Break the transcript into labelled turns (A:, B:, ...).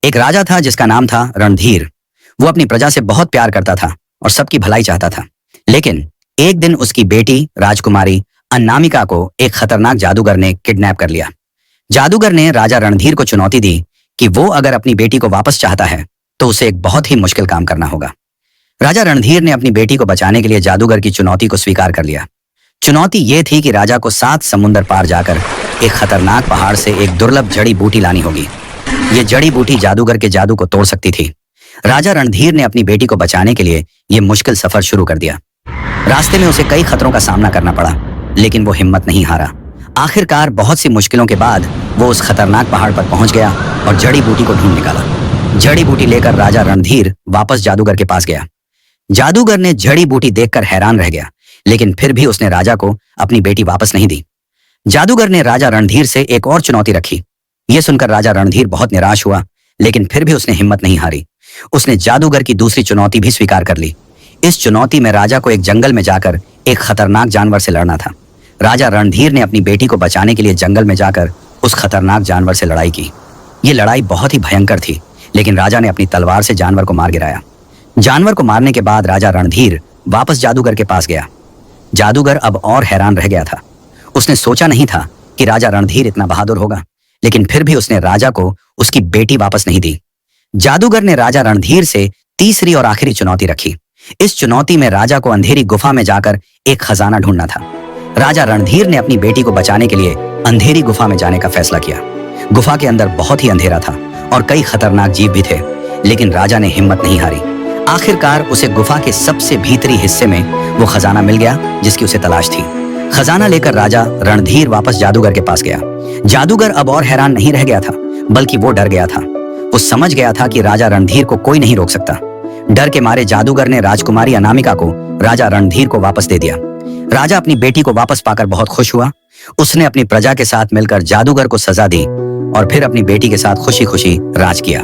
A: एक राजा था जिसका नाम था रणधीर। वो अपनी प्रजा से बहुत प्यार करता था और सबकी भलाई चाहता था। लेकिन एक दिन उसकी बेटी राजकुमारी अनामिका को एक खतरनाक जादूगर ने किडनैप कर लिया। जादूगर ने राजा रणधीर को चुनौती दी कि वो अगर अपनी बेटी को वापस चाहता है तो उसे एक बहुत ही मुश्किल काम करना होगा। राजा रणधीर ने अपनी बेटी को बचाने के लिए जादूगर की चुनौती को स्वीकार कर लिया। चुनौती ये थी कि राजा को 7 समुंदर पार जाकर एक खतरनाक पहाड़ से एक दुर्लभ जड़ी बूटी लानी होगी। ये जड़ी बूटी जादूगर के जादू को तोड़ सकती थी। राजा रणधीर ने अपनी बेटी को बचाने के लिए यह मुश्किल सफर शुरू कर दिया। रास्ते में उसे कई खतरों का सामना करना पड़ा, लेकिन वो हिम्मत नहीं हारा। आखिरकार बहुत सी मुश्किलों के बाद वो उस खतरनाक पहाड़ पर पहुंच गया और जड़ी बूटी को ढूंढ निकाला। जड़ी बूटी लेकर राजा रणधीर वापस जादूगर के पास गया। जादूगर ने जड़ी बूटी देखकर हैरान रह गया, लेकिन फिर भी उसने राजा को अपनी बेटी वापस नहीं दी। जादूगर ने राजा रणधीर से एक और चुनौती रखी। यह सुनकर राजा रणधीर बहुत निराश हुआ, लेकिन फिर भी उसने हिम्मत नहीं हारी। उसने जादूगर की दूसरी चुनौती भी स्वीकार कर ली। इस चुनौती में राजा को एक जंगल में जाकर एक खतरनाक जानवर से लड़ना था। राजा रणधीर ने अपनी बेटी को बचाने के लिए जंगल में जाकर उस खतरनाक जानवर से लड़ाई की। यह लड़ाई बहुत ही भयंकर थी, लेकिन राजा ने अपनी तलवार से जानवर को मार गिराया। जानवर को मारने के बाद राजा रणधीर वापस जादूगर के पास गया। जादूगर अब और हैरान रह गया था। उसने सोचा नहीं था कि राजा रणधीर इतना बहादुर होगा, लेकिन फिर भी उसने राजा को उसकी बेटी वापस नहीं दी। जादूगर ने राजा रणधीर से तीसरी और आखिरी चुनौती रखी। इस चुनौती में राजा को अंधेरी गुफा में जाकर एक खजाना ढूंढना था। राजा रणधीर ने अपनी बेटी को बचाने के लिए अंधेरी गुफा में जाने का फैसला किया। गुफा के अंदर बहुत ही अंधेरा था और कई खतरनाक जीव भी थे, लेकिन राजा ने हिम्मत नहीं हारी। आखिरकार उसे गुफा के सबसे भीतरी हिस्से में वो खजाना मिल गया जिसकी उसे तलाश थी। खजाना लेकर राजा रणधीर वापस जादूगर के पास गया। जादूगर अब और हैरान नहीं रह गया था, बल्कि वो डर गया था। वो समझ गया था कि राजा रणधीर को कोई नहीं रोक सकता। डर के मारे जादूगर ने राजकुमारी अनामिका को राजा रणधीर को वापस दे दिया। राजा अपनी बेटी को वापस पाकर बहुत खुश हुआ। उसने अपनी प्रजा के साथ मिलकर जादूगर को सजा दी और फिर अपनी बेटी के साथ खुशी खुशी राज किया।